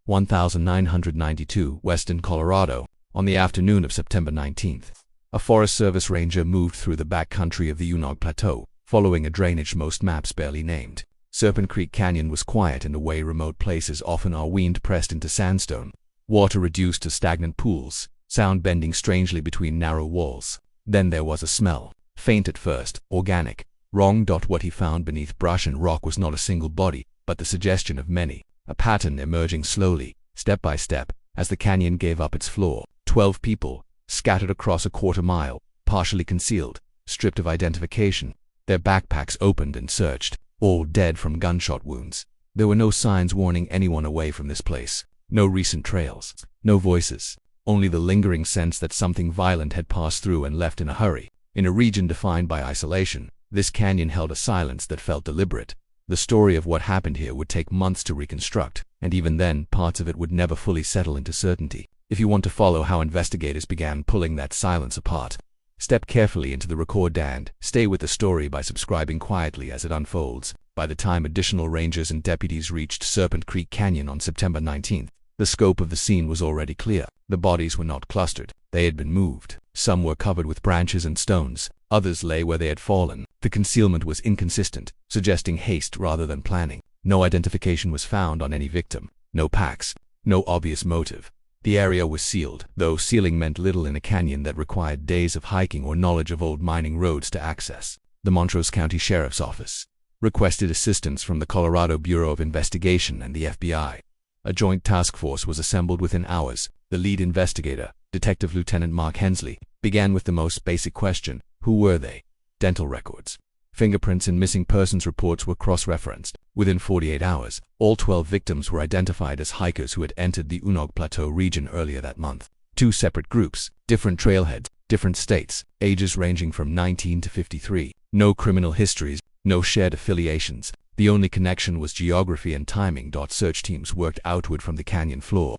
1992, western Colorado. On the afternoon of September 19th, a Forest Service ranger moved through the backcountry of the Unaag Plateau, following a drainage most maps barely named. Serpent Creek Canyon was quiet in the way remote places often are, wind pressed into sandstone, water reduced to stagnant pools, sound bending strangely between narrow walls. Then there was a smell, faint at first, organic, wrong. What he found beneath brush and rock was not a single body, but the suggestion of many, a pattern emerging slowly, step by step, as the canyon gave up its floor. 12 people, scattered across a quarter-mile, partially concealed, stripped of identification, their backpacks opened and searched, all dead from gunshot wounds. There were no signs warning anyone away from this place, no recent trails, no voices, only the lingering sense that something violent had passed through and left in a hurry. In a region defined by isolation, this canyon held a silence that felt deliberate. The story of what happened here would take months to reconstruct, and even then, parts of it would never fully settle into certainty. If you want to follow how investigators began pulling that silence apart, step carefully into the record and stay with the story by subscribing quietly as it unfolds. By the time additional rangers and deputies reached Serpent Creek Canyon on September 19th, the scope of the scene was already clear. The bodies were not clustered, they had been moved. Some were covered with branches and stones, others lay where they had fallen. The concealment was inconsistent, suggesting haste rather than planning. No identification was found on any victim, no packs, no obvious motive. The area was sealed, though sealing meant little in a canyon that required days of hiking or knowledge of old mining roads to access. The Montrose County Sheriff's Office requested assistance from the Colorado Bureau of Investigation and the FBI. A joint task force was assembled within hours. The lead investigator, Detective Lieutenant Mark Hensley, began with the most basic question: who were they? Dental records, fingerprints and missing persons reports were cross-referenced. Within 48 hours, all 12 victims were identified as hikers who had entered the Unaag Plateau region earlier that month. 2 separate groups, different trailheads, different states, ages ranging from 19 to 53. No criminal histories, no shared affiliations. The only connection was geography and timing. Search teams worked outward from the canyon floor.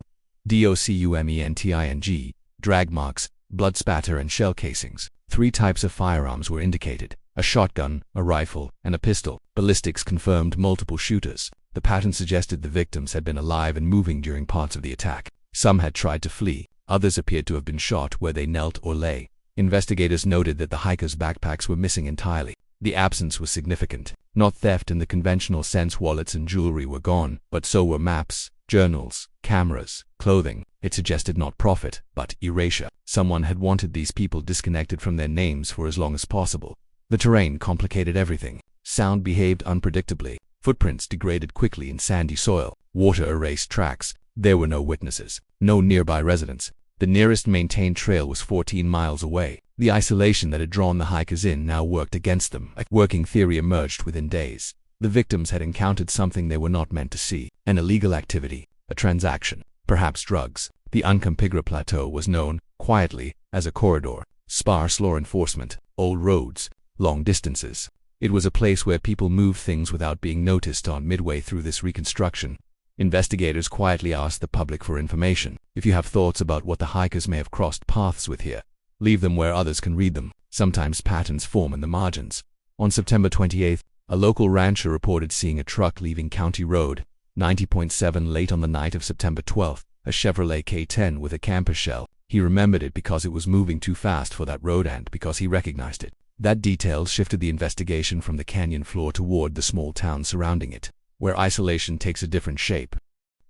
Documenting, drag marks, blood spatter and shell casings. 3 types of firearms were indicated: a shotgun, a rifle, and a pistol. Ballistics confirmed multiple shooters. The pattern suggested the victims had been alive and moving during parts of the attack. Some had tried to flee, others appeared to have been shot where they knelt or lay. Investigators noted that the hikers' backpacks were missing entirely. The absence was significant. Not theft in the conventional sense, wallets and jewelry were gone, but so were maps, journals, cameras, clothing. It suggested not profit, but erasure. Someone had wanted these people disconnected from their names for as long as possible. The terrain complicated everything. Sound behaved unpredictably. Footprints degraded quickly in sandy soil. Water erased tracks. There were no witnesses, no nearby residents. The nearest maintained trail was 14 miles away. The isolation that had drawn the hikers in now worked against them. A working theory emerged within days. The victims had encountered something they were not meant to see: an illegal activity, a transaction, perhaps drugs. The Unaag Plateau was known, quietly, as a corridor: sparse law enforcement, old roads, long distances. It was a place where people moved things without being noticed. On midway through this reconstruction, investigators quietly asked the public for information. If you have thoughts about what the hikers may have crossed paths with here, leave them where others can read them. Sometimes patterns form in the margins. On September 28th, a local rancher reported seeing a truck leaving County Road 90.7 late on the night of September 12th, a Chevrolet K10 with a camper shell. He remembered it because it was moving too fast for that road and because he recognized it. That detail shifted the investigation from the canyon floor toward the small town surrounding it, where isolation takes a different shape.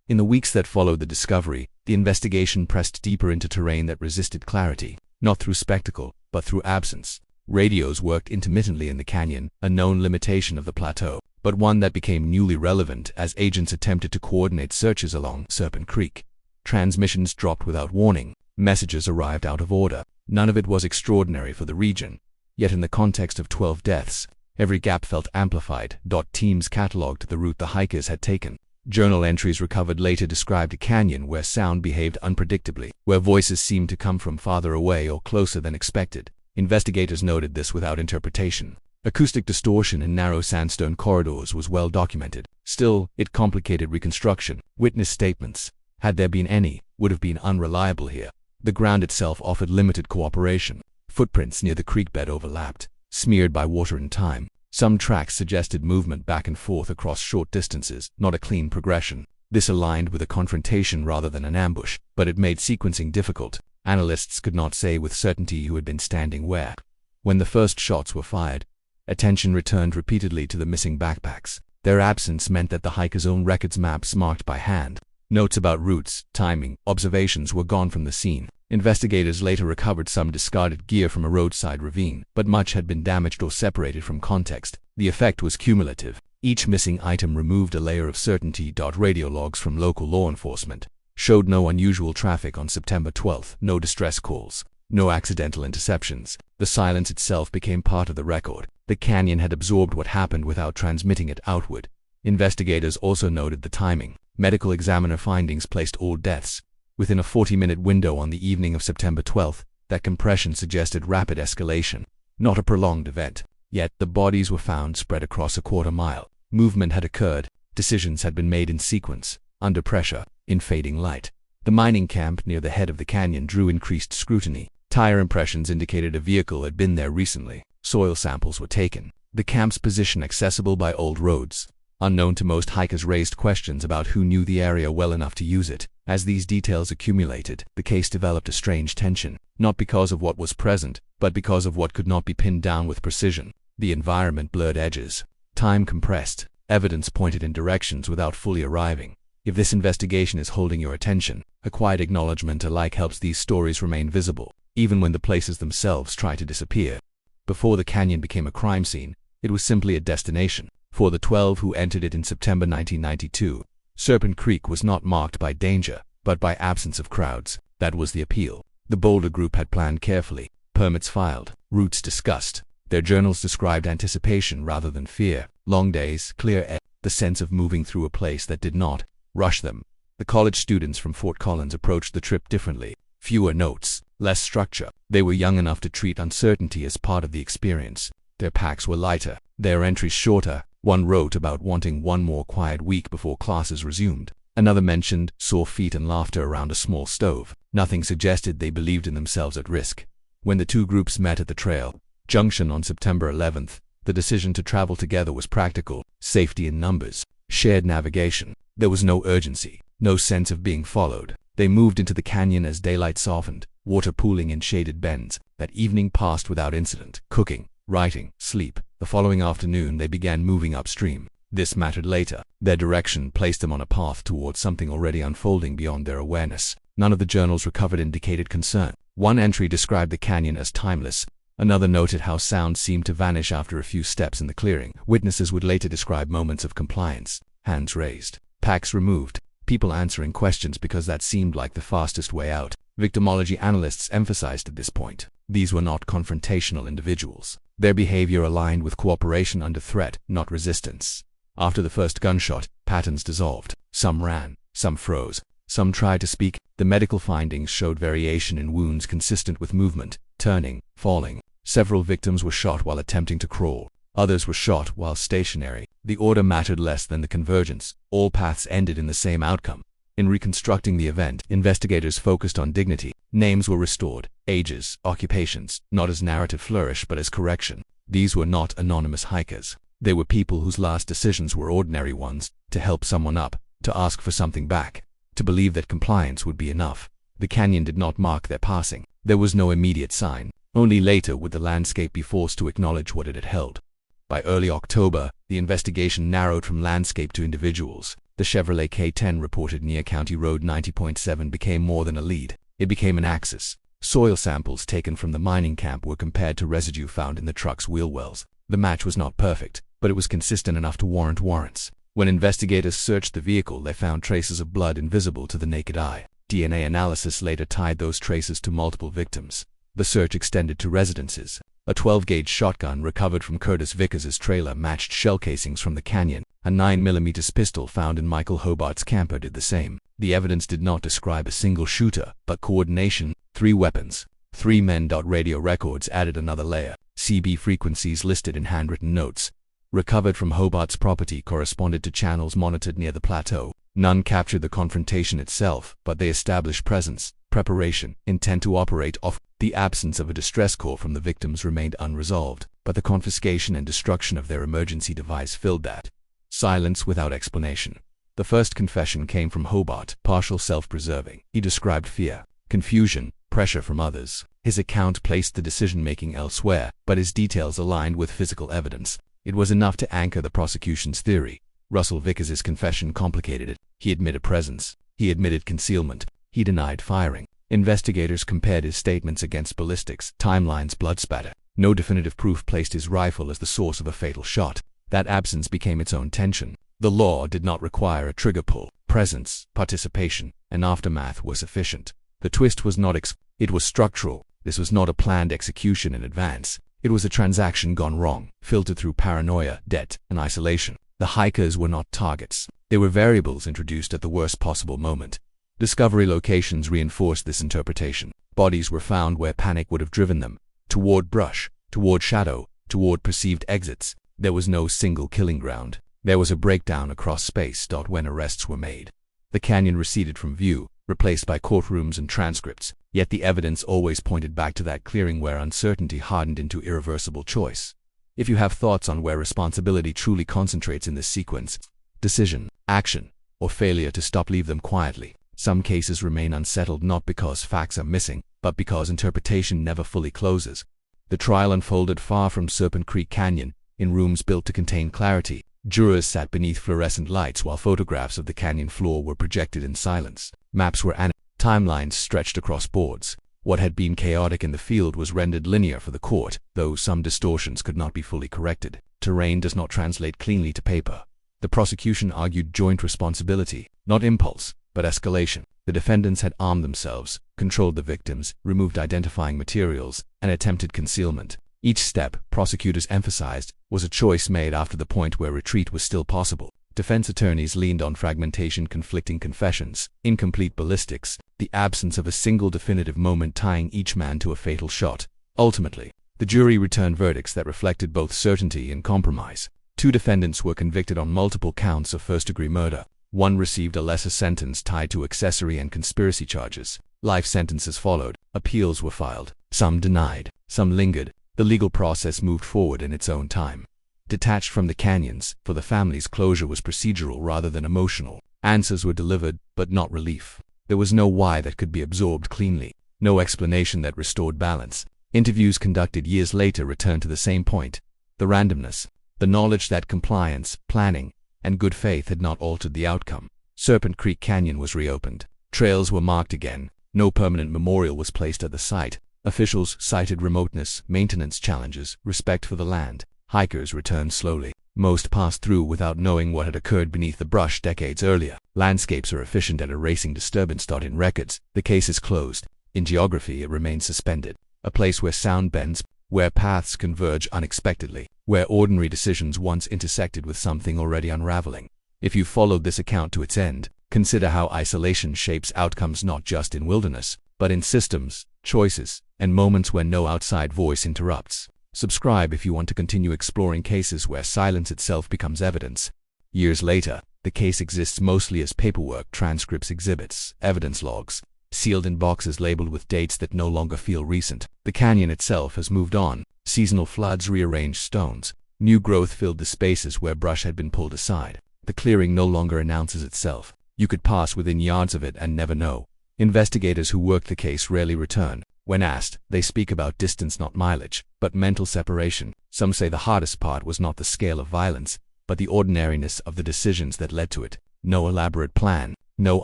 In the weeks that followed the discovery, the investigation pressed deeper into terrain that resisted clarity, not through spectacle, but through absence. Radios worked intermittently in the canyon, a known limitation of the plateau, but one that became newly relevant as agents attempted to coordinate searches along Serpent Creek. Transmissions dropped without warning. Messages arrived out of order. None of it was extraordinary for the region. Yet in the context of 12 deaths, every gap felt amplified. Teams cataloged the route the hikers had taken. Journal entries recovered later described a canyon where sound behaved unpredictably, where voices seemed to come from farther away or closer than expected. Investigators noted this without interpretation. Acoustic distortion in narrow sandstone corridors was well documented. Still, it complicated reconstruction. Witness statements, had there been any, would have been unreliable here. The ground itself offered limited cooperation. Footprints near the creek bed overlapped, smeared by water and time. Some tracks suggested movement back and forth across short distances, not a clean progression. This aligned with a confrontation rather than an ambush, but it made sequencing difficult. Analysts could not say with certainty who had been standing where. When the first shots were fired, attention returned repeatedly to the missing backpacks. Their absence meant that the hikers' own records maps marked by hand, notes about routes, timing, observations were gone from the scene. Investigators later recovered some discarded gear from a roadside ravine, but much had been damaged or separated from context. The effect was cumulative. Each missing item removed a layer of certainty. Radio logs from local law enforcement showed no unusual traffic on September 12, no distress calls, no accidental interceptions. The silence itself became part of the record. The canyon had absorbed what happened without transmitting it outward. Investigators also noted the timing. Medical examiner findings placed all deaths within a 40-minute window on the evening of September 12. That compression suggested rapid escalation, not a prolonged event. Yet, the bodies were found spread across a quarter mile. Movement had occurred. Decisions had been made in sequence, under pressure, in fading light. The mining camp near the head of the canyon drew increased scrutiny. Tire impressions indicated a vehicle had been there recently. Soil samples were taken. The camp's position accessible by old roads, unknown to most hikers, raised questions about who knew the area well enough to use it. As these details accumulated, the case developed a strange tension, not because of what was present, but because of what could not be pinned down with precision. The environment blurred edges. Time compressed. Evidence pointed in directions without fully arriving. If this investigation is holding your attention, a quiet acknowledgement alike helps these stories remain visible, even when the places themselves try to disappear. Before the canyon became a crime scene, it was simply a destination. For the 12 who entered it in September 1992, Serpent Creek was not marked by danger, but by absence of crowds. That was the appeal. The Boulder group had planned carefully, permits filed, routes discussed. Their journals described anticipation rather than fear. Long days, clear air, the sense of moving through a place that did not rush them. The college students from Fort Collins approached the trip differently. Fewer notes, less structure. They were young enough to treat uncertainty as part of the experience. Their packs were lighter, their entries shorter. One wrote about wanting one more quiet week before classes resumed. Another mentioned sore feet and laughter around a small stove. Nothing suggested they believed in themselves at risk. When the two groups met at the trail junction on September 11th, the decision to travel together was practical. Safety in numbers, shared navigation. There was no urgency, no sense of being followed. They moved into the canyon as daylight softened, water pooling in shaded bends. That evening passed without incident. Cooking, writing, sleep. The following afternoon they began moving upstream. This mattered later. Their direction placed them on a path towards something already unfolding beyond their awareness. None of the journals recovered indicated concern. One entry described the canyon as timeless. Another noted how sound seemed to vanish after a few steps in the clearing. Witnesses would later describe moments of compliance. Hands raised, packs removed, people answering questions because that seemed like the fastest way out. Victimology analysts emphasized at this point, these were not confrontational individuals. Their behavior aligned with cooperation under threat, not resistance. After the first gunshot, patterns dissolved. Some ran, some froze, some tried to speak. The medical findings showed variation in wounds consistent with movement, turning, falling. Several victims were shot while attempting to crawl. Others were shot while stationary. The order mattered less than the convergence. All paths ended in the same outcome. In reconstructing the event, investigators focused on dignity. Names were restored, ages, occupations, not as narrative flourish but as correction. These were not anonymous hikers. They were people whose last decisions were ordinary ones: to help someone up, to ask for something back, to believe that compliance would be enough. The canyon did not mark their passing. There was no immediate sign. Only later would the landscape be forced to acknowledge what it had held. By early October, the investigation narrowed from landscape to individuals. The Chevrolet K10 reported near County Road 90.7 became more than a lead. It became an axis. Soil samples taken from the mining camp were compared to residue found in the truck's wheel wells. The match was not perfect, but it was consistent enough to warrant warrants. When investigators searched the vehicle, they found traces of blood invisible to the naked eye. DNA analysis later tied those traces to multiple victims. The search extended to residences. A 12-gauge shotgun recovered from Curtis Vickers's trailer matched shell casings from the canyon. A 9mm pistol found in Michael Hobart's camper did the same. The evidence did not describe a single shooter, but coordination. 3 weapons, 3 men. Radio records added another layer. CB frequencies listed in handwritten notes recovered from Hobart's property corresponded to channels monitored near the plateau. None captured the confrontation itself, but they established presence, preparation, intent to operate off. The absence of a distress call from the victims remained unresolved, but the confiscation and destruction of their emergency device filled that silence without explanation. The first confession came from Hobart, partial self-preserving. He described fear, confusion, pressure from others. His account placed the decision-making elsewhere, but his details aligned with physical evidence. It was enough to anchor the prosecution's theory. Russell Vickers's confession complicated it. He admitted presence. He admitted concealment. He denied firing. Investigators compared his statements against ballistics, timelines, blood spatter. No definitive proof placed his rifle as the source of a fatal shot. That absence became its own tension. The law did not require a trigger pull. Presence, participation, and aftermath were sufficient. The twist was not it was structural. This was not a planned execution in advance. It was a transaction gone wrong, filtered through paranoia, debt, and isolation. The hikers were not targets. They were variables introduced at the worst possible moment. Discovery locations reinforced this interpretation. Bodies were found where panic would have driven them. Toward brush, toward shadow, toward perceived exits. There was no single killing ground. There was a breakdown across space. When arrests were made, the canyon receded from view, replaced by courtrooms and transcripts, yet the evidence always pointed back to that clearing where uncertainty hardened into irreversible choice. If you have thoughts on where responsibility truly concentrates in this sequence, decision, action, or failure to stop, leave them quietly. Some cases remain unsettled not because facts are missing, but because interpretation never fully closes. The trial unfolded far from Serpent Creek Canyon, in rooms built to contain clarity. Jurors sat beneath fluorescent lights while photographs of the canyon floor were projected in silence. Maps were timelines stretched across boards. What had been chaotic in the field was rendered linear for the court, though some distortions could not be fully corrected. Terrain does not translate cleanly to paper. The prosecution argued joint responsibility, not impulse, but escalation. The defendants had armed themselves, controlled the victims, removed identifying materials, and attempted concealment. Each step, prosecutors emphasized, was a choice made after the point where retreat was still possible. Defense attorneys leaned on fragmentation, conflicting confessions, incomplete ballistics, the absence of a single definitive moment tying each man to a fatal shot. Ultimately, the jury returned verdicts that reflected both certainty and compromise. 2 defendants were convicted on multiple counts of first-degree murder. 1 received a lesser sentence tied to accessory and conspiracy charges. Life sentences followed. Appeals were filed. Some denied. Some lingered. The legal process moved forward in its own time. Detached from the canyons, for the families, closure was procedural rather than emotional. Answers were delivered, but not relief. There was no why that could be absorbed cleanly. No explanation that restored balance. Interviews conducted years later returned to the same point. The randomness. The knowledge that compliance, planning, and good faith had not altered the outcome. Serpent Creek Canyon was reopened. Trails were marked again. No permanent memorial was placed at the site. Officials cited remoteness, maintenance challenges, respect for the land. Hikers returned slowly. Most passed through without knowing what had occurred beneath the brush decades earlier. Landscapes are efficient at erasing disturbance. In records, the case is closed. In geography, it remains suspended. A place where sound bends, where paths converge unexpectedly, where ordinary decisions once intersected with something already unraveling. If you followed this account to its end, consider how isolation shapes outcomes not just in wilderness, but in systems, choices, and moments when no outside voice interrupts. Subscribe if you want to continue exploring cases where silence itself becomes evidence. Years later, the case exists mostly as paperwork, transcripts, exhibits, evidence logs, sealed in boxes labeled with dates that no longer feel recent. The canyon itself has moved on. Seasonal floods rearranged stones. New growth filled the spaces where brush had been pulled aside. The clearing no longer announces itself. You could pass within yards of it and never know. Investigators who worked the case rarely return. When asked, they speak about distance, not mileage, but mental separation. Some say the hardest part was not the scale of violence, but the ordinariness of the decisions that led to it. No elaborate plan, no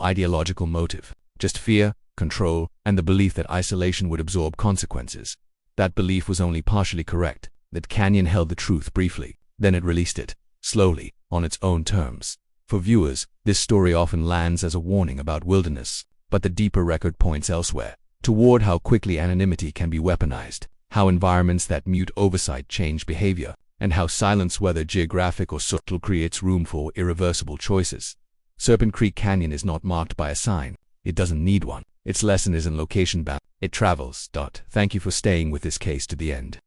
ideological motive, just fear, control, and the belief that isolation would absorb consequences. That belief was only partially correct. That canyon held the truth briefly, then it released it, slowly, on its own terms. For viewers, this story often lands as a warning about wilderness, but the deeper record points elsewhere, toward how quickly anonymity can be weaponized, how environments that mute oversight change behavior, and how silence, whether geographic or subtle, creates room for irreversible choices. Serpent Creek Canyon is not marked by a sign. It doesn't need one. Its lesson is in location bound. It travels. Thank you for staying with this case to the end.